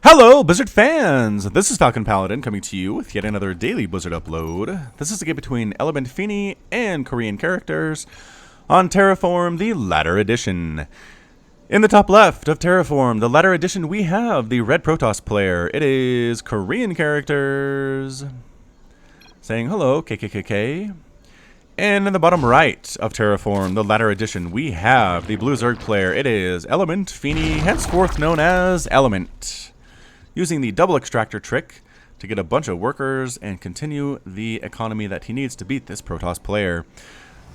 Hello, Blizzard fans! This is FalconPaladin coming to you with yet another daily Blizzard upload. This is a game between EleMenTfiNi and Korean characters on Terraform, the Latter Edition. In the top left of Terraform, the Latter Edition, we have the Red Protoss player. It is Korean characters saying hello, KKKK. And in the bottom right of Terraform, the Latter Edition, we have the Blue Zerg player. It is EleMenTfiNi, henceforth known as Element, using the double extractor trick to get a bunch of workers and continue the economy that he needs to beat this Protoss player.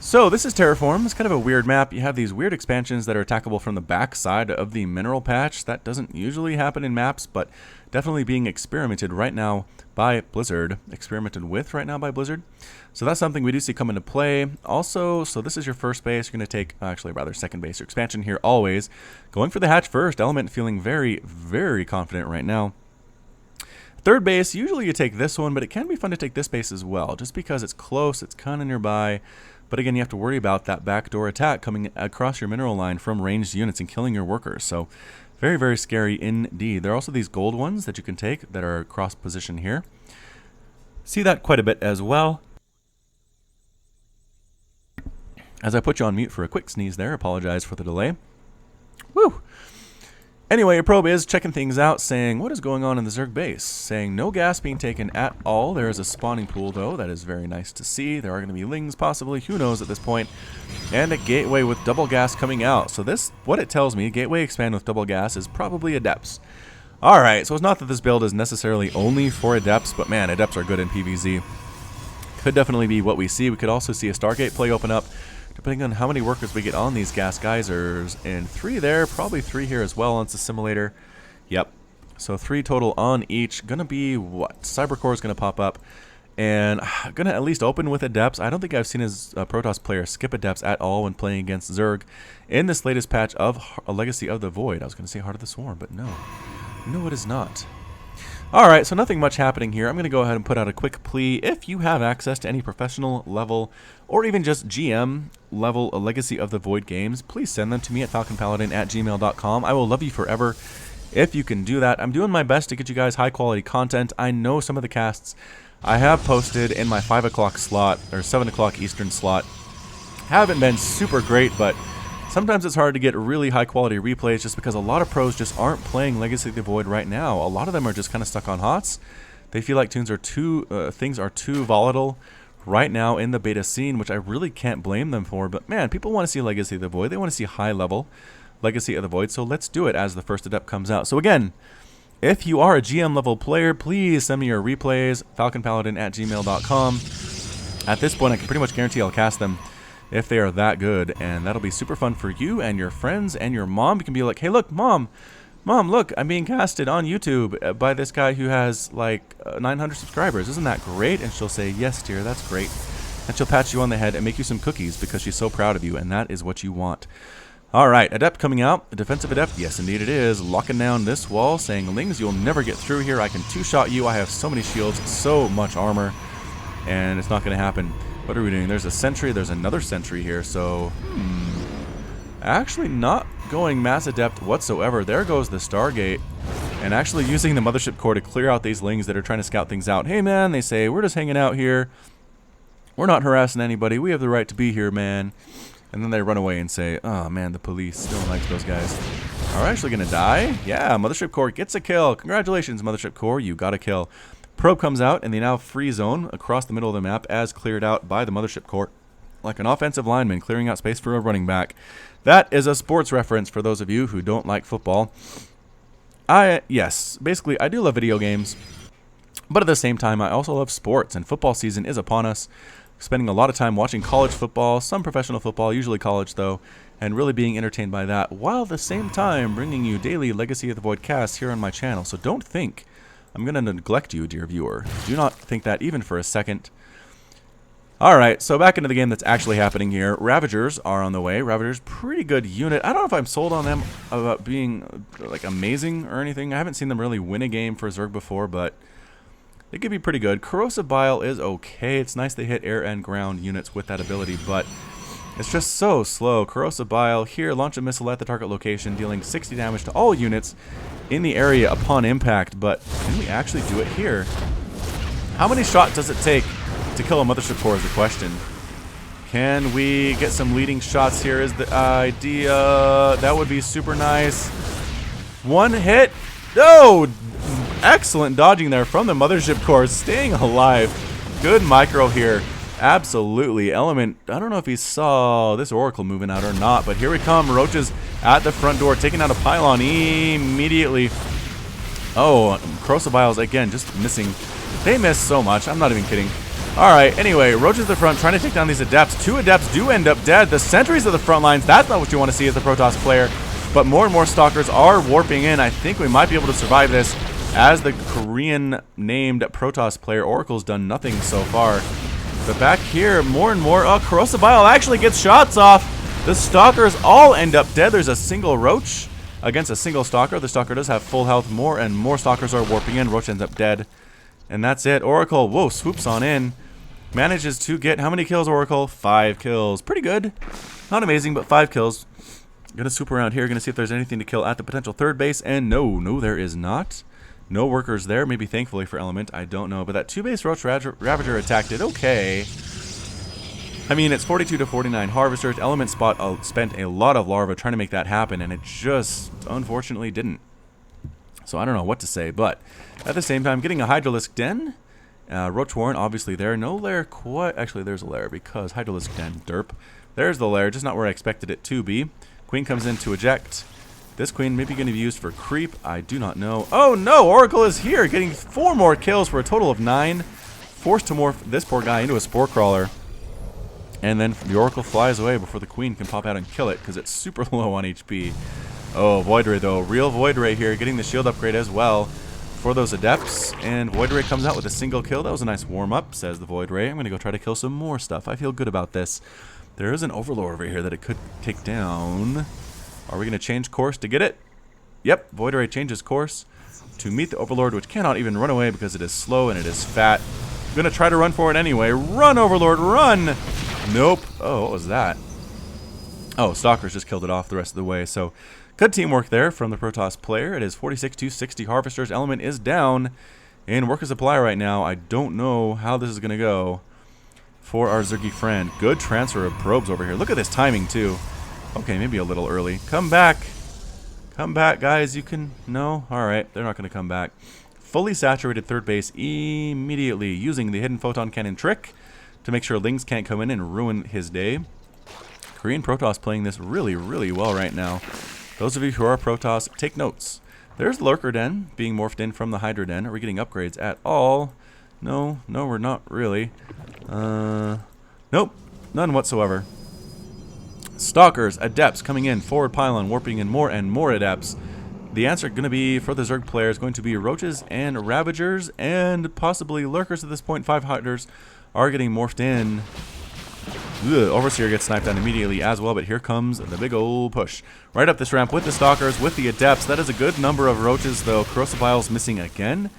So this is Terraform. It's kind of a weird map. You have these weird expansions that are attackable from the back side of the mineral patch. That doesn't usually happen in maps, but definitely being experimented right now by Blizzard. So that's something we do see come into play. Also, so this is your first base. You're going to take, actually rather second base, your expansion here always. Going for the hatch first. Element feeling very, very confident right now. Third base, usually you take this one, but it can be fun to take this base as well, just because it's close, it's kind of nearby. But again, you have to worry about that backdoor attack coming across your mineral line from ranged units and killing your workers. So very, very scary indeed. There are also these gold ones that you can take that are cross position here. See that quite a bit as well. As I put you on mute for a quick sneeze there, apologize for the delay. Woo! Anyway, your probe is checking things out, saying, what is going on in the Zerg base? Saying no gas being taken at all. There is a spawning pool, though. That is very nice to see. There are going to be lings, possibly. Who knows at this point. And a gateway with double gas coming out. So this, what it tells me, gateway expand with double gas is probably adepts. Alright, so it's not that this build is necessarily only for adepts, but man, adepts are good in PvZ. Could definitely be what we see. We could also see a Stargate play open up, depending on how many workers we get on these gas geysers. And 3 there, probably 3 here as well on the simulator. Yep. So 3 total on each. Gonna be what? Cybercore is gonna pop up. And gonna at least open with adepts. I don't think I've seen his Protoss player skip adepts at all when playing against Zerg in this latest patch of A Legacy of the Void. I was gonna say Heart of the Swarm, but no. No, it is not. Alright, so nothing much happening here. I'm going to go ahead and put out a quick plea. If you have access to any professional level or even just GM level A Legacy of the Void games, please send them to me at FalconPaladin@gmail.com. I will love you forever if you can do that. I'm doing my best to get you guys high quality content. I know some of the casts I have posted in my 5 o'clock slot or 7 o'clock Eastern slot haven't been super great, but sometimes it's hard to get really high quality replays just because a lot of pros just aren't playing Legacy of the Void right now. A lot of them are just kind of stuck on HOTS. They feel like things are too volatile right now in the beta scene, which I really can't blame them for. But man, people want to see Legacy of the Void. They want to see high level Legacy of the Void. So let's do it as the first adept comes out. So again, if you are a GM level player, please send me your replays, FalconPaladin@gmail.com. At this point, I can pretty much guarantee I'll cast them if they are that good, and that'll be super fun for you and your friends and your mom. You can be like, hey, look, mom, look, I'm being casted on YouTube by this guy who has like 900 subscribers. Isn't that great? And she'll say, yes, dear, that's great. And she'll pat you on the head and make you some cookies because she's so proud of you, and that is what you want. All right, adept coming out. A defensive adept. Yes, indeed it is. Locking down this wall, saying, lings, you'll never get through here. I can two-shot you. I have so many shields, so much armor, and it's not going to happen. What are we doing? There's a sentry. There's another sentry here. So, actually not going mass adept whatsoever. There goes the Stargate. And actually using the mothership core to clear out these lings that are trying to scout things out. Hey, man, they say, we're just hanging out here. We're not harassing anybody. We have the right to be here, man. And then they run away and say, oh, man, the police still likes those guys. Are we actually going to die? Yeah, mothership core gets a kill. Congratulations, mothership core. You got a kill. Probe comes out, and the now free zone across the middle of the map as cleared out by the mothership core, like an offensive lineman clearing out space for a running back. That is a sports reference for those of you who don't like football. Yes, basically, I do love video games, but at the same time, I also love sports, and football season is upon us. Spending a lot of time watching college football, some professional football, usually college though, and really being entertained by that, while at the same time bringing you daily Legacy of the Void casts here on my channel. So don't think I'm going to neglect you, dear viewer. Do not think that even for a second. Alright, so back into the game that's actually happening here. Ravagers are on the way. Ravagers, pretty good unit. I don't know if I'm sold on them about being like amazing or anything. I haven't seen them really win a game for Zerg before, but they could be pretty good. Corrosive Bile is okay. It's nice they hit air and ground units with that ability, but It's just so slow. Corrosive Bile here, launch a missile at the target location, dealing 60 damage to all units in the area upon impact. But can we actually do it here? How many shots does it take to kill a mothership core is the question. Can we get some leading shots here is the idea. That would be super nice. One hit. Oh, excellent dodging there from the mothership core, staying alive. Good micro here. Absolutely. Element, I don't know if he saw this Oracle moving out or not, but here we come. Roaches at the front door, taking out a pylon immediately. Oh, Corrosive Biles again, just missing. They miss so much. I'm not even kidding. Alright, anyway, Roaches at the front trying to take down these Adepts. 2 Adepts do end up dead. The sentries of the front lines, that's not what you want to see as the Protoss player. But more and more Stalkers are warping in. I think we might be able to survive this as the Korean-named Protoss player. Oracle's done nothing so far. But back here, more and more. Oh, Corrosive Bile actually gets shots off. The Stalkers all end up dead. There's a single Roach against a single Stalker. The Stalker does have full health. More and more Stalkers are warping in. Roach ends up dead. And that's it. Oracle, whoa, swoops on in. Manages to get, how many kills, Oracle? 5 kills. Pretty good. Not amazing, but 5 kills. Gonna swoop around here. Gonna see if there's anything to kill at the potential third base. And no, there is not. No workers there. Maybe thankfully for Element. I don't know. But that 2-base Roach Ravager attack did okay. I mean, it's 42 to 49 Harvesters. Element spent a lot of larva trying to make that happen. And it just, unfortunately, didn't. So I don't know what to say, but at the same time, getting a Hydralisk Den. Roach Warren, obviously there. No lair quite. Actually, there's a lair because Hydralisk Den, derp. There's the lair, just not where I expected it to be. Queen comes in to eject. This queen may be going to be used for creep. I do not know. Oh no, Oracle is here, getting 4 more kills for a total of 9. Forced to morph this poor guy into a Spore Crawler. And then the Oracle flies away before the queen can pop out and kill it because it's super low on HP. Oh, Void Ray though. Real Void Ray here, getting the shield upgrade as well for those Adepts. And Void Ray comes out with a single kill. That was a nice warm-up, says the Void Ray. I'm going to go try to kill some more stuff. I feel good about this. There is an Overlord over here that it could take down. Are we going to change course to get it? Yep, Void Ray changes course to meet the Overlord, which cannot even run away because it is slow and it is fat. I'm going to try to run for it anyway. Run, Overlord, run! Nope. Oh, what was that? Oh, Stalkers just killed it off the rest of the way, so good teamwork there from the Protoss player. It is 46 to 60 Harvesters. Element is down in Worker Supply right now. I don't know how this is going to go for our Zergy friend. Good transfer of probes over here. Look at this timing, too. Okay, maybe a little early. Come back. Come back, guys. You can... No? Alright, they're not going to come back. Fully saturated third base immediately using the Hidden Photon Cannon trick to make sure Lings can't come in and ruin his day. Korean Protoss playing this really, really well right now. Those of you who are Protoss, take notes. There's Lurker Den being morphed in from the Hydra Den. Are we getting upgrades at all? No, we're not really. Nope, none whatsoever. Stalkers, Adepts coming in, forward pylon, warping in more and more Adepts. The answer going to be, for the Zerg player, is going to be Roaches and Ravagers, and possibly Lurkers at this point. 5 Hydras are getting morphed in. Ugh, Overseer gets sniped down immediately as well, but here comes the big old push. Right up this ramp with the Stalkers, with the Adepts. That is a good number of Roaches, though. Corrosive Bile's missing again,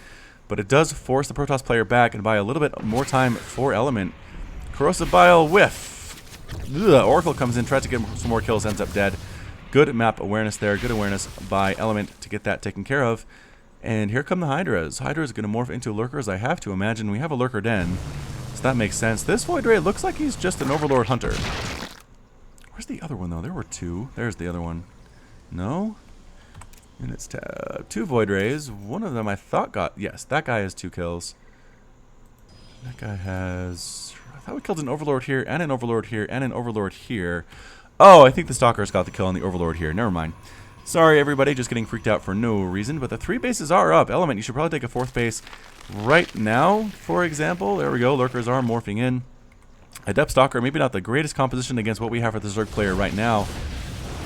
but it does force the Protoss player back and buy a little bit more time for Element. Corrosive Bile whiff. Ugh, Oracle comes in, tries to get some more kills, ends up dead. Good map awareness there. Good awareness by Element to get that taken care of. And here come the Hydras. Hydras are going to morph into Lurkers, I have to imagine. We have a Lurker Den. So that makes sense. This Void Ray looks like he's just an Overlord Hunter. Where's the other one, though? There were 2. There's the other one. No? And it's 2 Void Rays. One of them I thought got... Yes, that guy has 2 kills. That guy has... I thought we killed an Overlord here, and an Overlord here, and an Overlord here. Oh, I think the Stalkers got the kill on the Overlord here. Never mind. Sorry, everybody. Just getting freaked out for no reason. But the 3 bases are up. Element, you should probably take a 4th base right now, for example. There we go. Lurkers are morphing in. Adept Stalker, maybe not the greatest composition against what we have for the Zerg player right now.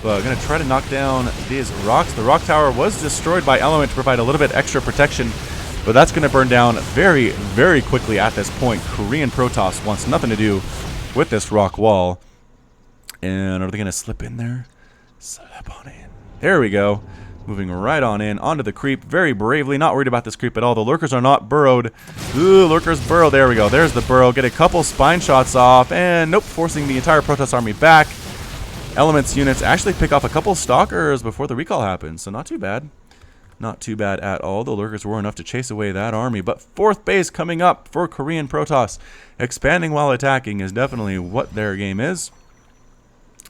But I'm going to try to knock down these rocks. The rock tower was destroyed by Element to provide a little bit extra protection. But that's going to burn down very, very quickly at this point. Korean Protoss wants nothing to do with this rock wall. And are they going to slip in there? Slip on in. There we go. Moving right on in, onto the creep, very bravely, not worried about this creep at all. The lurkers are not burrowed. Ooh, lurkers burrow, there we go, there's the burrow. Get a couple spine shots off, and nope, forcing the entire Protoss army back. Elements units actually pick off a couple stalkers before the recall happens, so not too bad. Not too bad at all. The lurkers were enough to chase away that army, but 4th base coming up for Korean Protoss. Expanding while attacking is definitely what their game is.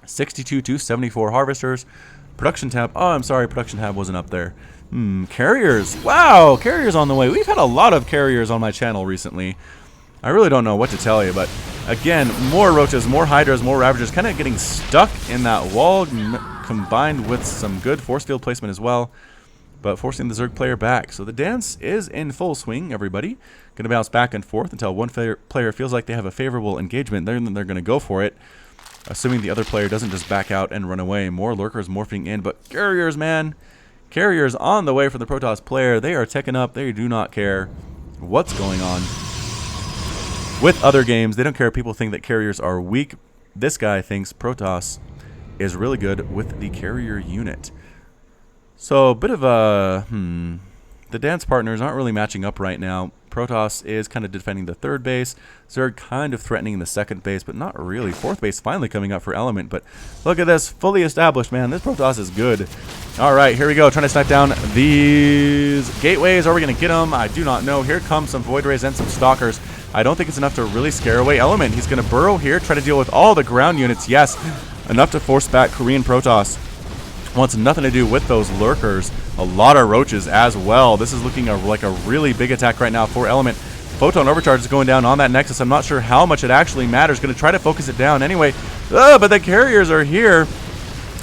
62 to 74 harvesters. Production tab. Oh, I'm sorry, production tab wasn't up there. Carriers. Wow, carriers on the way. We've had a lot of carriers on my channel recently. I really don't know what to tell you, but again, more roaches, more hydras, more ravagers, kind of getting stuck in that wall, combined with some good force field placement as well, but forcing the Zerg player back. So the dance is in full swing, everybody. Going to bounce back and forth until one player feels like they have a favorable engagement. Then they're going to go for it, assuming the other player doesn't just back out and run away. More lurkers morphing in, but carriers, man. Carriers on the way for the Protoss player. They are teching up. They do not care what's going on. With other games, they don't care if people think that carriers are weak. This guy thinks Protoss is really good with the carrier unit. So, a bit of a... The dance partners aren't really matching up right now. Protoss is kind of defending the 3rd base. Zerg kind of threatening the 2nd base, but not really. 4th base finally coming up for Element, but look at this. Fully established, man. This Protoss is good. All right, here we go. Trying to snipe down these gateways. Are we going to get them? I do not know. Here comes some Void Rays and some Stalkers. I don't think it's enough to really scare away Element. He's going to burrow here, try to deal with all the ground units. Yes, enough to force back Korean Protoss. Wants nothing to do with those lurkers. A lot of roaches as well. This is looking like a really big attack right now for Element. Photon Overcharge is going down on that Nexus. I'm not sure how much it actually matters. Going to try to focus it down anyway. But the carriers are here.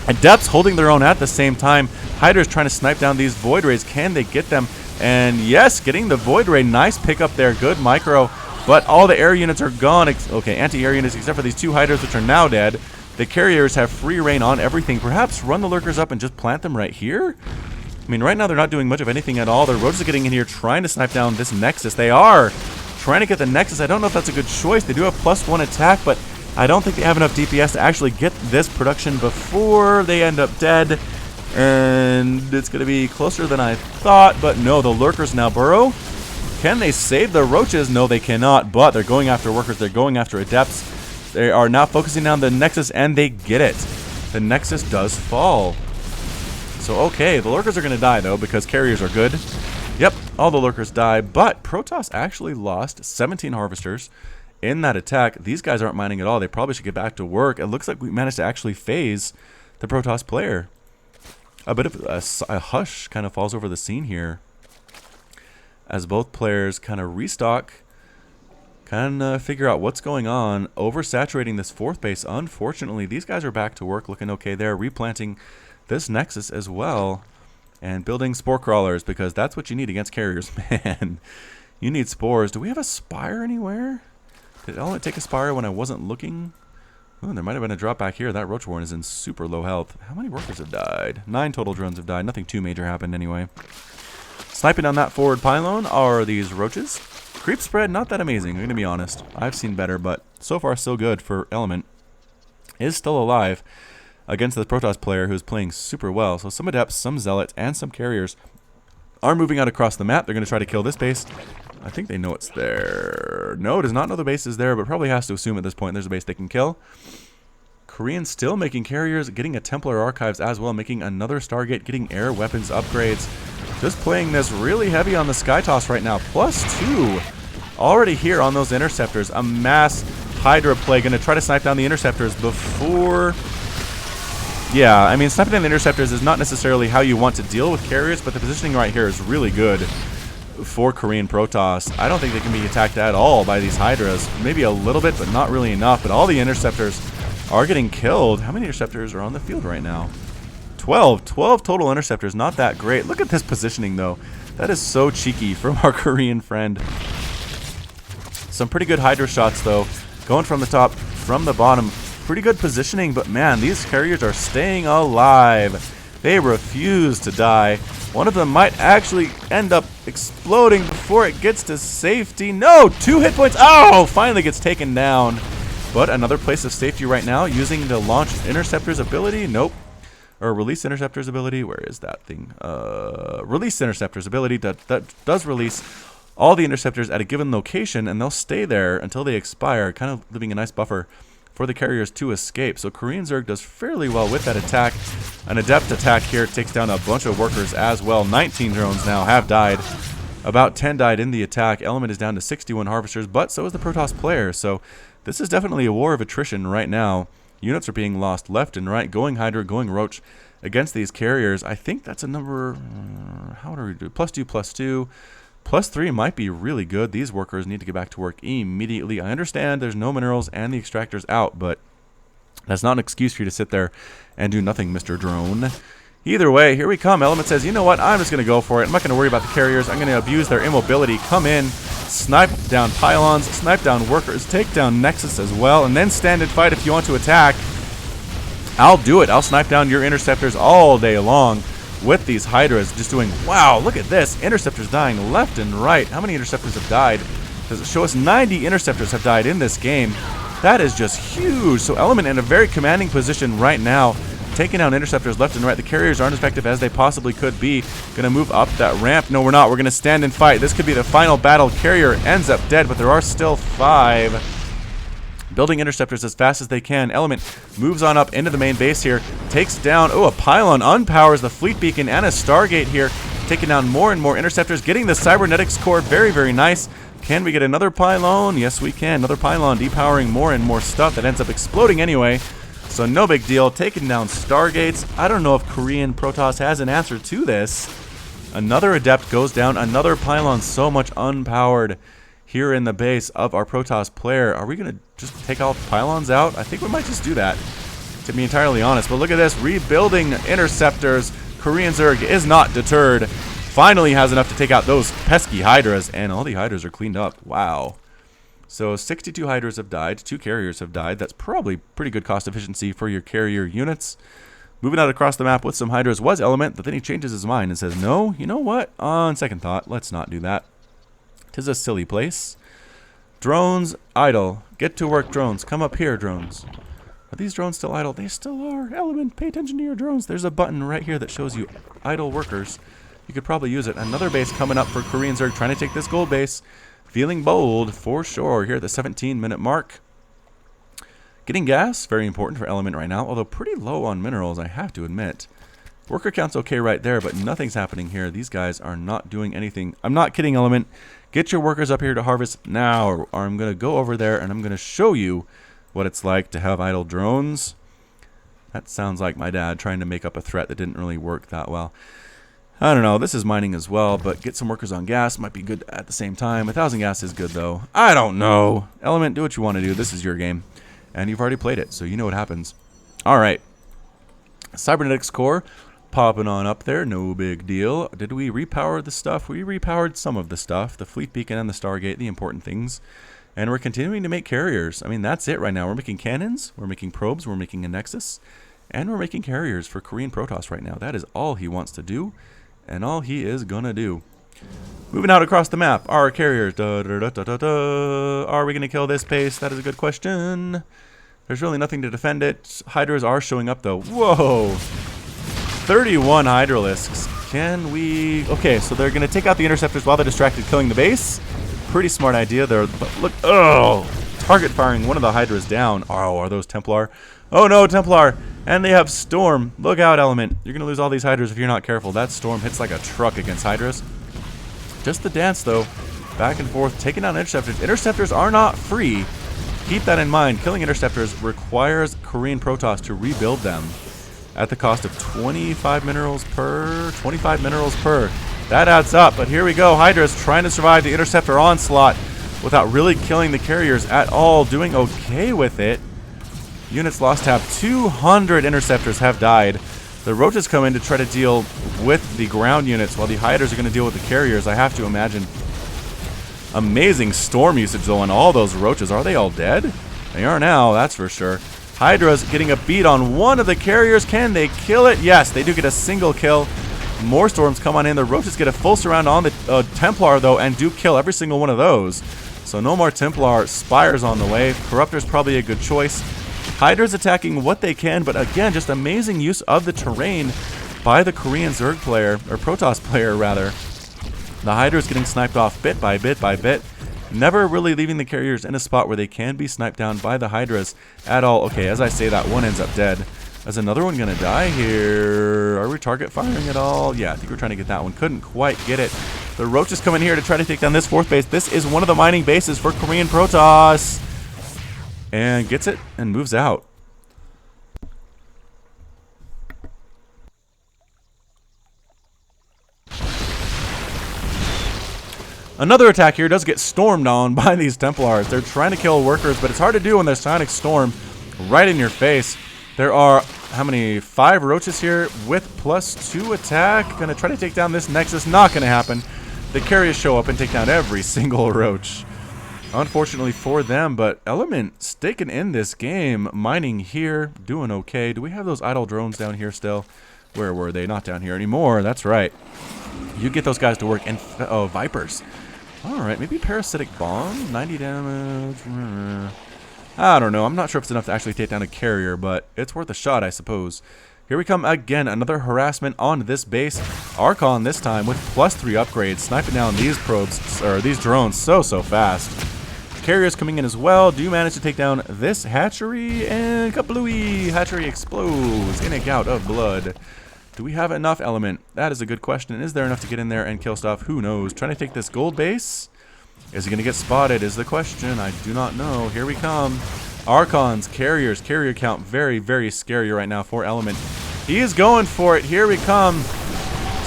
Adepts holding their own at the same time. Hydra's trying to snipe down these Void Rays. Can they get them? And yes, getting the Void Ray. Nice pickup there. Good micro. But all the air units are gone. Okay, anti-air units except for these 2 Hydras, which are now dead. The carriers have free reign on everything. Perhaps run the lurkers up and just plant them right here? I mean, right now they're not doing much of anything at all. The roaches are getting in here trying to snipe down this Nexus. They are trying to get the Nexus. I don't know if that's a good choice. They do have +1 attack, but I don't think they have enough DPS to actually get this production before they end up dead. And it's going to be closer than I thought, but no, the lurkers now burrow. Can they save the roaches? No, they cannot, but they're going after workers. They're going after adepts. They are now focusing on the Nexus, and they get it. The Nexus does fall. So, okay, the lurkers are going to die, though, because carriers are good. Yep, all the lurkers die, but Protoss actually lost 17 harvesters in that attack. These guys aren't mining at all. They probably should get back to work. It looks like we managed to actually phase the Protoss player. A bit of a hush kind of falls over the scene here as both players kind of restock, kind of figure out what's going on. Oversaturating this 4th base. Unfortunately, these guys are back to work, looking okay there. Replanting this Nexus as well, and building spore crawlers, because that's what you need against carriers, man. You need spores. Do we have a spire anywhere? Did Element take a spire when I wasn't looking? Ooh, there might have been a drop back here. That Roach Warren is in super low health. How many workers have died? 9 total drones have died. Nothing too major happened anyway. Sniping on that forward pylon are these roaches. Creep spread, not that amazing, I'm going to be honest. I've seen better, but so far still good for Element. Is still alive against the Protoss player who's playing super well. So some Adepts, some Zealots, and some Carriers are moving out across the map. They're going to try to kill this base. I think they know it's there. No, does not know the base is there, but probably has to assume at this point there's a base they can kill. Koreans still making carriers, getting a Templar Archives as well, making another Stargate, getting air weapons upgrades. Just playing this really heavy on the Sky Toss right now. +2 already here on those Interceptors. A mass Hydra play. Going to try to snipe down the Interceptors before... Yeah, I mean, sniping down the Interceptors is not necessarily how you want to deal with carriers, but the positioning right here is really good for Korean Protoss. I don't think they can be attacked at all by these Hydras. Maybe a little bit, but not really enough. But all the Interceptors are getting killed. How many Interceptors are on the field right now? 12 total Interceptors. Not that great. Look at this positioning, though. That is so cheeky from our Korean friend. Some pretty good Hydra shots, though. Going from the top, from the bottom. Pretty good positioning, but man, these carriers are staying alive. They refuse to die. One of them might actually end up exploding before it gets to safety. No! 2 hit points. Oh! Finally gets taken down. But another place of safety right now using the Launch Interceptor's ability. Nope. or release interceptor's ability. Where is that thing? Release interceptor's ability that does release all the interceptors at a given location, and they'll stay there until they expire, kind of leaving a nice buffer for the carriers to escape. So Korean Zerg does fairly well with that attack. An adept attack here takes down a bunch of workers as well. 19 drones now have died. About 10 died in the attack. Element is down to 61 harvesters, but so is the Protoss player. So this is definitely a war of attrition right now. Units are being lost left and right, going Hydra, going Roach against these carriers. I think that's a number, how do we do? +2, +2. +3 might be really good. These workers need to get back to work immediately. I understand there's no minerals and the extractor's out, but that's not an excuse for you to sit there and do nothing, Mr. Drone. Either way, here we come. Element says, you know what? I'm just going to go for it. I'm not going to worry about the carriers. I'm going to abuse their immobility. Come in, snipe down pylons, snipe down workers, take down Nexus as well, and then stand and fight if you want to attack. I'll do it. I'll snipe down your interceptors all day long with these Hydras, just doing, wow, look at this. Interceptors dying left and right. How many interceptors have died? Does it show us 90 interceptors have died in this game? That is just huge. So Element in a very commanding position right now, taking down interceptors left and right. The carriers aren't as effective as they possibly could be. Gonna move up that ramp. No, we're not. We're gonna stand and fight. This could be the final battle. Carrier ends up dead, but there are still 5. Building interceptors as fast as they can. Element moves on up into the main base here. Takes down, oh, a pylon. Unpowers the fleet beacon and a Stargate here. Taking down more and more interceptors. Getting the cybernetics core. Very, very nice. Can we get another pylon? Yes, we can. Another pylon depowering more and more stuff that ends up exploding anyway. So no big deal. Taking down Stargates. I don't know if Korean Protoss has an answer to this. Another Adept goes down. Another pylon. So much unpowered here in the base of our Protoss player. Are we going to just take all the pylons out? I think we might just do that, to be entirely honest. But look at this. Rebuilding interceptors. Korean Zerg is not deterred. Finally has enough to take out those pesky Hydras, and all the Hydras are cleaned up. Wow. So 62 Hydras have died. 2 carriers have died. That's probably pretty good cost efficiency for your carrier units. Moving out across the map with some Hydras was Element, but then he changes his mind and says, no, you know what? On second thought, let's not do that. 'Tis a silly place. Drones idle. Get to work, drones. Come up here, drones. Are these drones still idle? They still are. Element, pay attention to your drones. There's a button right here that shows you idle workers. You could probably use it. Another base coming up for Korean Zerg, trying to take this gold base. Feeling bold for sure here at the 17-minute mark. Getting gas, very important for Element right now, although pretty low on minerals, I have to admit. Worker count's okay right there, but nothing's happening here. These guys are not doing anything. I'm not kidding, Element. Get your workers up here to harvest now, or I'm going to go over there and I'm going to show you what it's like to have idle drones. That sounds like my dad trying to make up a threat that didn't really work that well. I don't know. This is mining as well, but get some workers on gas might be good at the same time. 1,000 gas is good, though. I don't know. Element, do what you want to do. This is your game, and you've already played it, so you know what happens. All right. Cybernetics core. Popping on up there, no big deal. Did we repower the stuff? We repowered some of the stuff, the fleet beacon and the Stargate, the important things. And we're continuing to make carriers. I mean, that's it right now. We're making cannons, we're making probes, we're making a Nexus, and we're making carriers for Korean Protoss right now. That is all he wants to do, and all he is gonna do. Moving out across the map, our carriers. Are we gonna kill this base? That is a good question. There's really nothing to defend it. Hydras are showing up though. Whoa! 31 Hydralisks. Can we... Okay, so they're going to take out the interceptors while they're distracted killing the base. Pretty smart idea there. But look... Oh! Target firing one of the Hydras down. Oh, are those Templar? Oh no, Templar! And they have Storm. Look out, Element. You're going to lose all these Hydras if you're not careful. That Storm hits like a truck against Hydras. Just the dance, though. Back and forth, taking down interceptors. Interceptors are not free. Keep that in mind. Killing interceptors requires Korean Protoss to rebuild them at the cost of 25 minerals per. 25 minerals per. That adds up, but here we go. Hydra's trying to survive the interceptor onslaught without really killing the carriers at all. Doing okay with it. Units lost have 200 interceptors have died. The Roaches come in to try to deal with the ground units while the Hydras are going to deal with the carriers, I have to imagine. Amazing storm usage though on all those Roaches. Are they all dead? They are now, that's for sure. Hydra's getting a beat on one of the carriers. Can they kill it? Yes, they do get a single kill. More storms come on in. The Roaches get a full surround on the Templar, though, and do kill every single one of those. So no more Templar. Spires on the way. Corruptor's probably a good choice. Hydra's attacking what they can, but again, just amazing use of the terrain by the Korean Zerg player, or Protoss player rather. The Hydra's getting sniped off bit by bit by bit, never really leaving the carriers in a spot where they can be sniped down by the Hydras at all. Okay, as I say that, one ends up dead. Is another one gonna die here? Are we target firing at all? Yeah, I think we're trying to get that one. Couldn't quite get it. The Roach is coming here to try to take down this fourth base. This is one of the mining bases for Korean Protoss. And gets it and moves out. Another attack here does get stormed on by these Templars. They're trying to kill workers, but it's hard to do when there's Sonic Storm right in your face. There are, how many? 5 roaches here with +2 attack. Gonna try to take down this Nexus. Not gonna happen. The carriers show up and take down every single roach. Unfortunately for them, but Element staking in this game. Mining here, doing okay. Do we have those idle drones down here still? Where were they? Not down here anymore. That's right. You get those guys to work. And oh, Vipers. Alright, maybe Parasitic Bomb, 90 damage. I don't know. I'm not sure if it's enough to actually take down a carrier, but it's worth a shot, I suppose. Here we come again. Another harassment on this base. Archon this time with +3 upgrades, sniping down these probes, or these drones so fast. Carriers coming in as well. Do manage to take down this hatchery, and kablooey! Hatchery explodes in a gout of blood. Do we have enough Element? That is a good question. Is there enough to get in there and kill stuff? Who knows? Trying to take this gold base. Is he going to get spotted is the question. I do not know. Here we come. Archons, carriers, carrier count. Very, very scary right now for Element. He is going for it. Here we come.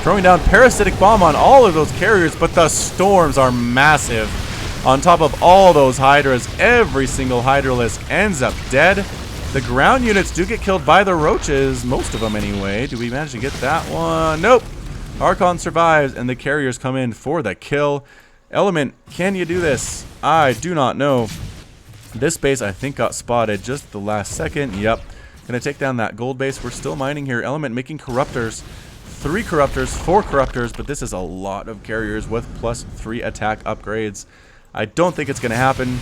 Throwing down Parasitic Bomb on all of those carriers, but the storms are massive. On top of all those Hydras, every single Hydralisk ends up dead. The ground units do get killed by the roaches, most of them anyway. Do we manage to get that one? Nope. Archon survives, and the carriers come in for the kill. Element, can you do this? I do not know. This base, I think, got spotted just the last second. Yep. Gonna take down that gold base. We're still mining here. Element making Corruptors. 3 Corruptors, 4 Corruptors, but this is a lot of carriers with +3 attack upgrades. I don't think it's gonna happen,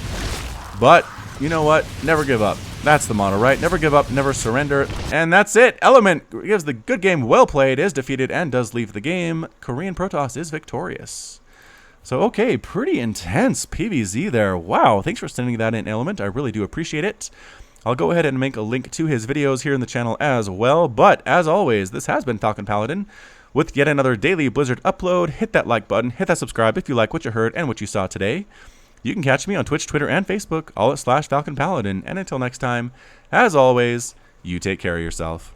but you know what? Never give up. That's the motto, right? Never give up, never surrender. And that's it. Element gives the good game well played, is defeated, and does leave the game. Korean Protoss is victorious. So, okay, pretty intense PvZ there. Wow, thanks for sending that in, Element. I really do appreciate it. I'll go ahead and make a link to his videos here in the channel as well. But, as always, this has been FalconPaladin with yet another daily Blizzard upload. Hit that like button, hit that subscribe if you like what you heard and what you saw today. You can catch me on Twitch, Twitter, and Facebook, all at /FalconPaladin. And until next time, as always, you take care of yourself.